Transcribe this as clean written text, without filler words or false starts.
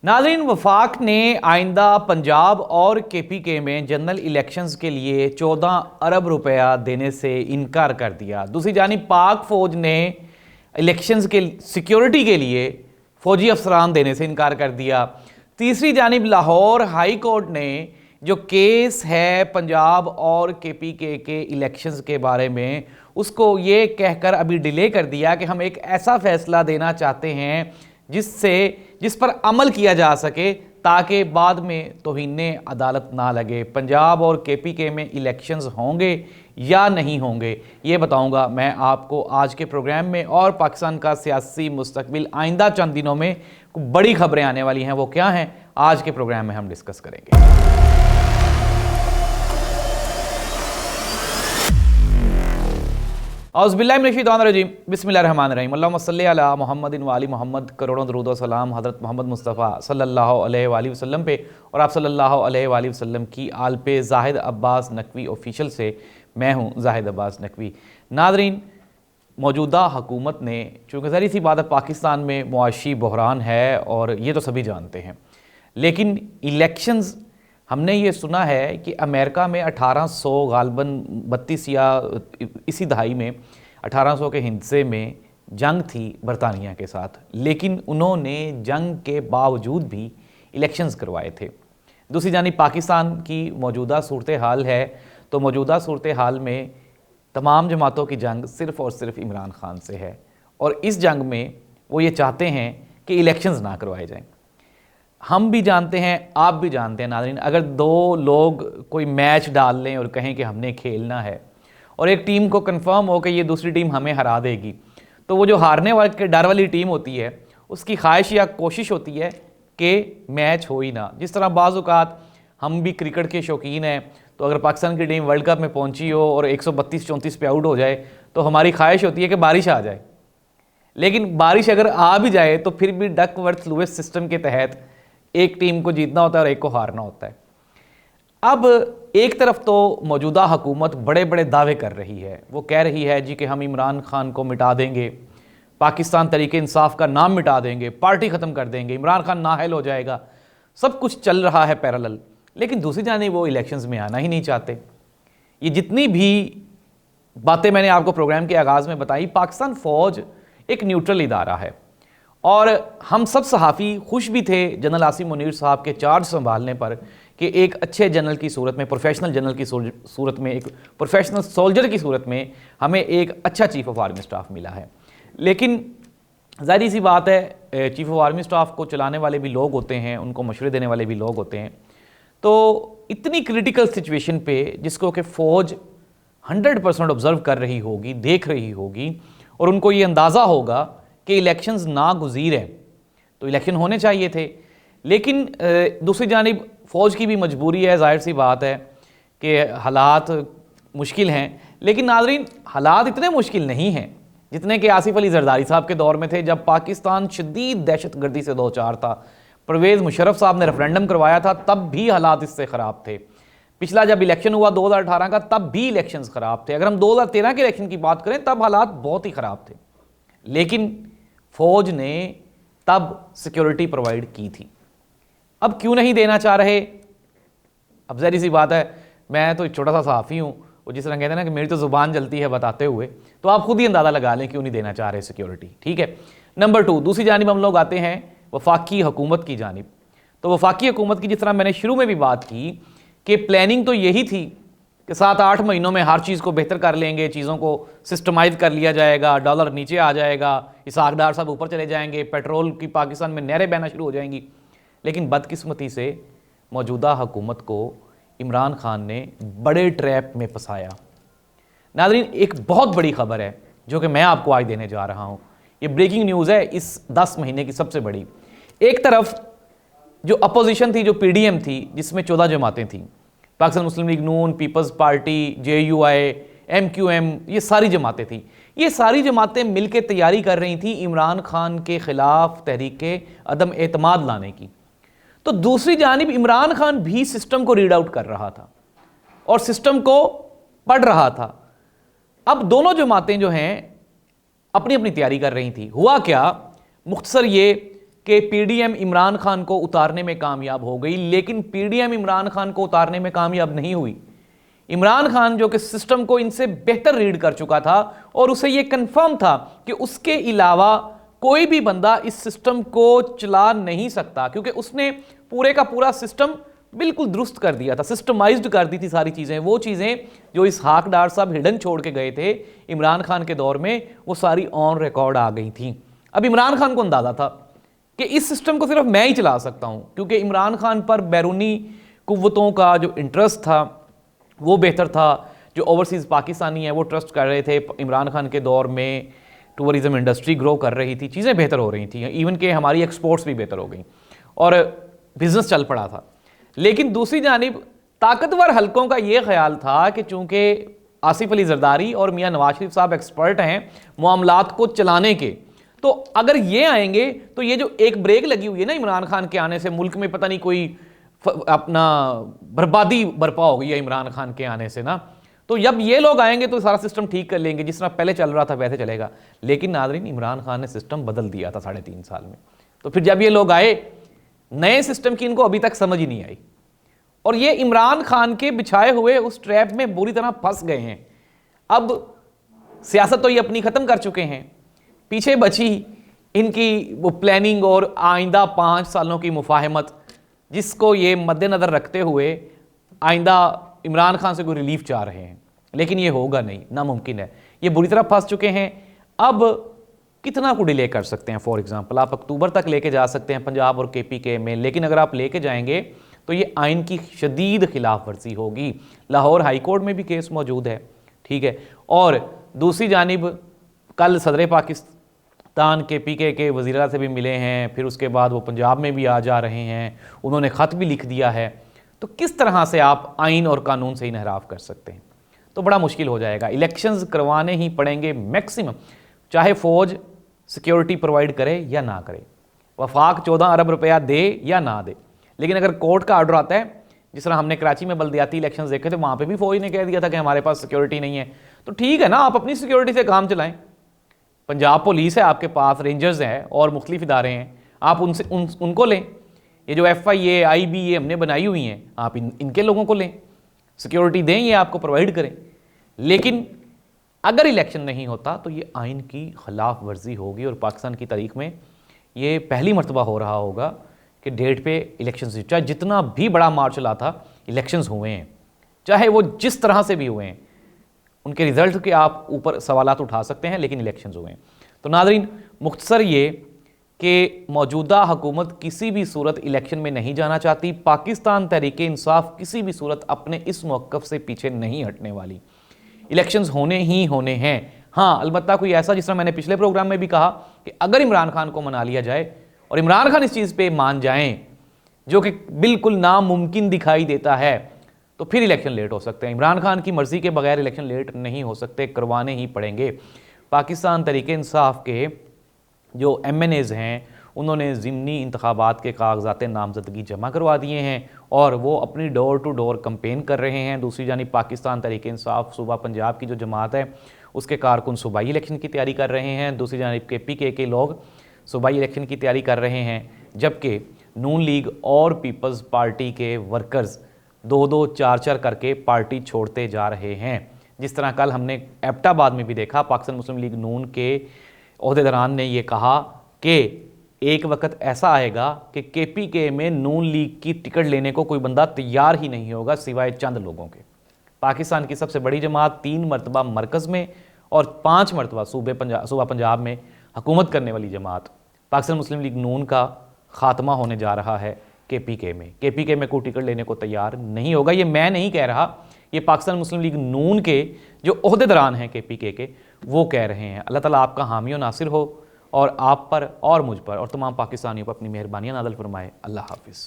नाज़रीन, वफाक ने आइंदा पंजाब और KPK में जनरल इलेक्शंस के लिए 14 अरब रुपया देने से इनकार कर दिया। दूसरी जानिब पाक फ़ौज ने इलेक्शंस के सिक्योरिटी के लिए फ़ौजी अफसरान देने से इनकार कर दिया। तीसरी जानिब लाहौर हाई कोर्ट ने जो केस है पंजाब और KPK के इलेक्शंस के बारे में, उसको ये कहकर अभी डिले कर दिया कि हम एक ऐसा फ़ैसला देना चाहते हैं जिस पर अमल किया जा सके ताकि बाद में तौहीन अदालत ना लगे। पंजाब और KPK में इलेक्शंस होंगे या नहीं होंगे, ये बताऊंगा मैं आपको आज के प्रोग्राम में। और पाकिस्तान का सियासी मुस्तकबिल आइंदा चंद दिनों में बड़ी खबरें आने वाली हैं, वो क्या हैं आज के प्रोग्राम में हम डिस्कस करेंगे। औज़ुबिल्लाहिमिनश्शैतानिर्रजीम, बिस्मिल्लाहिर्रहमानिर्रहीम। अल्लाहुम्मा सल्लि अला मुहम्मदिन व आलि मुहम्मद। करोड़ों दरूद व सलाम हज़रत मोहम्मद मुस्तफ़ा सल्लल्लाहु अलैहि वसल्लम पे और आप सल्लल्लाहु अलैहि वसल्लम की आल पे। ज़ाहिद अब्बास नकवी ऑफिशियल से मैं हूँ ज़ाहिद अब्बास नकवी। नाज़रीन, मौजूदा हुकूमत ने, चूँकि ज़ाहिर सी बात है पाकिस्तान में मुआशी बहरान है और ये तो सभी जानते हैं, लेकिन इलेक्शंस हमने ये सुना है कि अमेरिका में 1800 गालबन 32 या इसी दहाई में 1800 के हिंसे में जंग थी बरतानिया के साथ, लेकिन उन्होंने जंग के बावजूद भी इलेक्शंस करवाए थे। दूसरी जानिब पाकिस्तान की मौजूदा सूरत हाल है, तो मौजूदा सूरत हाल में तमाम जमातों की जंग सिर्फ़ और सिर्फ इमरान खान से है और इस जंग में वो ये चाहते हैं कि इलेक्शंस ना करवाए जाएँ। हम भी जानते हैं, आप भी जानते हैं नाज़रीन, अगर दो लोग कोई मैच डाल लें और कहें कि हमने खेलना है और एक टीम को कंफर्म हो कि ये दूसरी टीम हमें हरा देगी, तो वो जो हारने वाले के डर वाली टीम होती है उसकी ख्वाहिश या कोशिश होती है कि मैच हो ही ना। जिस तरह बाज़ औक़ात हम भी क्रिकेट के शौकीन हैं, तो अगर पाकिस्तान की टीम वर्ल्ड कप में पहुंची हो और 132-34 पे आउट हो जाए तो हमारी ख्वाहिश होती है कि बारिश आ जाए, लेकिन बारिश अगर आ भी जाए तो फिर भी डकवर्थ लुईस सिस्टम के तहत एक टीम को जीतना होता है और एक को हारना होता है। अब एक तरफ तो मौजूदा हुकूमत बड़े बड़े दावे कर रही है, वो कह रही है जी कि हम इमरान खान को मिटा देंगे, पाकिस्तान तरीके इंसाफ का नाम मिटा देंगे, पार्टी ख़त्म कर देंगे, इमरान खान नाअहल हो जाएगा, सब कुछ चल रहा है पैरेलल। लेकिन दूसरी जानिब वो इलेक्शंस में आना ही नहीं चाहते। ये जितनी भी बातें मैंने आपको प्रोग्राम के आगाज़ में बताई, पाकिस्तान फ़ौज एक न्यूट्रल इदारा है और हम सब सहाफ़ी खुश भी थे जनरल आसिम मुनीर साहब के चार्ज संभालने पर कि एक अच्छे जनरल की सूरत में, प्रोफेशनल जनरल की सूरत में, एक प्रोफेशनल सोल्जर की सूरत में हमें एक अच्छा चीफ़ ऑफ आर्मी स्टाफ मिला है। लेकिन ज़ाहिर सी बात है चीफ़ ऑफ आर्मी स्टाफ को चलाने वाले भी लोग होते हैं, उनको मशवरे देने वाले भी लोग होते हैं। तो इतनी क्रिटिकल सिचुएशन पे जिसको कि फ़ौज 100% ऑब्ज़र्व कर रही होगी, देख रही होगी और उनको ये अंदाज़ा होगा कि इलेक्शंस नागुज़ीर हैं, तो इलेक्शन होने चाहिए थे। लेकिन दूसरी जानिब फ़ौज की भी मजबूरी है, जाहिर सी बात है कि हालात मुश्किल हैं। लेकिन नाज़रीन, हालात इतने मुश्किल नहीं हैं जितने कि आसिफ अली जरदारी साहब के दौर में थे, जब पाकिस्तान शदीद दहशतगर्दी से दो चार था। परवेज़ मुशर्रफ साहब ने रेफरेंडम करवाया था, तब भी हालात इससे ख़राब थे। पिछला जब इलेक्शन हुआ 2018 का, तब भी इलेक्शंस ख़राब थे। अगर हम 2013 के इलेक्शन की बात करें तब हालात बहुत ही ख़राब थे, लेकिन फ़ौज ने तब सिक्योरिटी प्रोवाइड की थी। अब क्यों नहीं देना चाह रहे? अब ज़ाहिर सी बात है, मैं तो एक छोटा सा सहाफ़ी हूँ, वो जिस तरह कहते हैं ना कि मेरी तो ज़ुबान जलती है बताते हुए, तो आप खुद ही अंदाज़ा लगा लें क्यों नहीं देना चाह रहे सिक्योरिटी। ठीक है। नंबर 2, दूसरी जानिब हम लोग आते हैं वफाकी हुकूमत की जानिब। तो वफाकी हुकूमत की, जिस तरह मैंने शुरू में भी बात की कि प्लानिंग तो यही थी कि 7-8 महीनों में हर चीज़ को बेहतर कर लेंगे, चीज़ों को सिस्टमाइज़ कर लिया जाएगा, डॉलर नीचे आ जाएगा, इसाकदार सब ऊपर चले जाएंगे, पेट्रोल की पाकिस्तान में नहरें बहना शुरू हो जाएंगी। लेकिन बदकिस्मती से मौजूदा हुकूमत को इमरान खान ने बड़े ट्रैप में फंसाया। नाज़रीन, एक बहुत बड़ी खबर है जो कि मैं आपको आज देने जा रहा हूँ। ये ब्रेकिंग न्यूज़ है इस 10 महीने की सबसे बड़ी। एक तरफ जो अपोजिशन थी, जो PDM थी, जिसमें 14 जमातें थीं, पाकिस्तान मुस्लिम लीग नून, पीपल्स पार्टी, JUI, MQM, ये सारी जमातें थीं। ये सारी जमातें मिलकर तैयारी कर रही थी इमरान खान के ख़िलाफ़ तहरीक अदम एतमाद लाने की। तो दूसरी जानिब इमरान खान भी सिस्टम को रीड आउट कर रहा था और सिस्टम को पढ़ रहा था। अब दोनों जमातें जो हैं अपनी अपनी तैयारी कर रही थी। हुआ क्या, मुख्तसर ये कि पीडीएम इमरान खान को उतारने में कामयाब हो गई, लेकिन पीडीएम इमरान खान को उतारने में कामयाब नहीं हुई। इमरान खान जो कि सिस्टम को इनसे बेहतर रीड कर चुका था और उसे यह कंफर्म था कि उसके अलावा कोई भी बंदा इस सिस्टम को चला नहीं सकता, क्योंकि उसने पूरे का पूरा सिस्टम बिल्कुल दुरुस्त कर दिया था, सिस्टमाइज्ड कर दी थी सारी चीज़ें। वो चीज़ें जो इसहाक डार साहब हिडन छोड़ के गए थे इमरान खान के दौर में, वो सारी ऑन रिकॉर्ड आ गई थी। अब इमरान खान को अंदाज़ा था कि इस सिस्टम को सिर्फ मैं ही चला सकता हूं, क्योंकि इमरान खान पर बैरूनी कुव्वतों का जो इंटरेस्ट था वो बेहतर था। जो ओवरसीज़ पाकिस्तानी है वो ट्रस्ट कर रहे थे इमरान खान के दौर में, टूरिज़म इंडस्ट्री ग्रो कर रही थी, चीज़ें बेहतर हो रही थी, इवन कि हमारी एक्सपोर्ट्स भी बेहतर हो गई और बिजनेस चल पड़ा था। लेकिन दूसरी जानिब ताकतवर हलकों का ये ख्याल था कि चूंकि आसिफ अली जरदारी और मियां नवाज शरीफ साहब एक्सपर्ट हैं मामलात को चलाने के, तो अगर ये आएंगे तो ये जो एक ब्रेक लगी हुई है ना इमरान खान के आने से, मुल्क में पता नहीं कोई अपना बर्बादी बर्पा हो गई है इमरान खान के आने से ना, तो जब ये लोग आएंगे तो सारा सिस्टम ठीक कर लेंगे, जिस तरह पहले चल रहा था वैसे चलेगा। लेकिन नाज़रीन, इमरान खान ने सिस्टम बदल दिया था 3.5 साल में। तो फिर जब ये लोग आए, नए सिस्टम की इनको अभी तक समझ ही नहीं आई और ये इमरान खान के बिछाए हुए उस ट्रैप में बुरी तरह फंस गए हैं। अब सियासत तो ये अपनी ख़त्म कर चुके हैं, पीछे बची इनकी वो प्लानिंग और आइंदा 5 सालों की मुफाहमत, जिसको ये मद्देनज़र रखते हुए आइंदा इमरान खान से कोई रिलीफ चाह रहे हैं, लेकिन ये होगा नहीं, नामुमकिन है। ये बुरी तरह फंस चुके हैं। अब कितना को डिले कर सकते हैं? फॉर एग्जांपल आप अक्टूबर तक लेके जा सकते हैं पंजाब और केपीके में, लेकिन अगर आप लेके जाएंगे तो ये आइन की शदीद खिलाफ वर्जी होगी। लाहौर हाई कोर्ट में भी केस मौजूद है, ठीक है। और दूसरी जानिब कल सदर पाकिस्तान केपीके के वज़ीर से भी मिले हैं, फिर उसके बाद वो पंजाब में भी आ जा रहे हैं, उन्होंने ख़त भी लिख दिया है। तो किस तरह से आप आइन और कानून से इनहराफ कर सकते हैं? तो बड़ा मुश्किल हो जाएगा। इलेक्शंस करवाने ही पड़ेंगे मैक्सिमम, चाहे फ़ौज सिक्योरिटी प्रोवाइड करे या ना करे, वफाक 14 अरब रुपया दे या ना दे। लेकिन अगर कोर्ट का ऑर्डर आता है, जिस तरह हमने कराची में बल्दियाती इलेक्शंस देखे थे, वहाँ पे भी फ़ौज ने कह दिया था कि हमारे पास सिक्योरिटी नहीं है, तो ठीक है ना, आप अपनी सिक्योरिटी से काम चलाएं। पंजाब पुलिस है आपके पास, रेंजर्स हैं और मुख्तलिफ इदारे हैं, आप उनसे उनको लें। ये जो FIA IBA हमने बनाई हुई हैं, आप इनके लोगों को लें, सिक्योरिटी दें, ये आपको प्रोवाइड करें। लेकिन अगर इलेक्शन नहीं होता तो ये आइन की खिलाफ वर्जी होगी और पाकिस्तान की तारीख में ये पहली मरतबा हो रहा होगा कि डेट पे इलेक्शन, चाहे जितना भी बड़ा मार्च चला था, इलेक्शंस हुए हैं, चाहे वो जिस तरह से भी हुए हैं, उनके रिजल्ट के आप ऊपर सवालात उठा सकते हैं, लेकिन इलेक्शंस हुए हैं। तो नाज़रीन, मुख्तसर ये कि मौजूदा हुकूमत किसी भी सूरत इलेक्शन में नहीं जाना चाहती। पाकिस्तान तहरीक इंसाफ किसी भी सूरत अपने इस मौक़िफ़ से पीछे नहीं हटने वाली। इलेक्शंस होने ही होने हैं। हाँ, अलबत्ता कोई ऐसा, जिस तरह मैंने पिछले प्रोग्राम में भी कहा कि अगर इमरान खान को मना लिया जाए और इमरान खान इस चीज़ पे मान जाएं, जो कि बिल्कुल नामुमकिन दिखाई देता है, तो फिर इलेक्शन लेट हो सकते हैं। इमरान खान की मर्ज़ी के बगैर इलेक्शन लेट नहीं हो सकते, करवाने ही पड़ेंगे। पाकिस्तान तहरीक इंसाफ के जो MNAs हैं, उन्होंने ज़िमनी इंतखाबात के कागजात नामजदगी जमा करवा दिए हैं और वो अपनी डोर टू डोर कैंपेन कर रहे हैं। दूसरी जानिब पाकिस्तान तहरीक इंसाफ सूबा पंजाब की जो जमात है, उसके कारकुन सूबाई इलेक्शन की तैयारी कर रहे हैं। दूसरी जानिब KPK के लोग सूबाई इलेक्शन की तैयारी कर रहे हैं, जबकि नून लीग और पीपल्स पार्टी के वर्कर्स 2-2, 4-4 करके पार्टी छोड़ते जा रहे हैं। जिस तरह कल हमने एबटाबाद में भी देखा, पाकिस्तान मुस्लिम लीग नून के ओहदेदारान ने यह कहा कि एक वक्त ऐसा आएगा कि KPK में नून लीग की टिकट लेने को कोई बंदा तैयार ही नहीं होगा सिवाय चंद लोगों के। पाकिस्तान की सबसे बड़ी जमात 3 मरतबा मरकज़ में और 5 मरतबा सूबा पंजाब में हुकूमत करने वाली जमात पाकिस्तान मुस्लिम लीग नून का ख़ात्मा होने जा रहा है KPK में। KPK में कोई टिकट लेने को तैयार नहीं होगा। ये मैं नहीं कह रहा, ये पाकिस्तान मुस्लिम लीग नून के जो ओहदेदारान हैं KPK के, वो कह रहे हैं। अल्लाह ताला आपका हामी और नासिर हो और आप पर और मुझ पर और तमाम पाकिस्तानियों पर अपनी मेहरबानियाँ नाज़िल फरमाए। अल्लाह हाफिज़।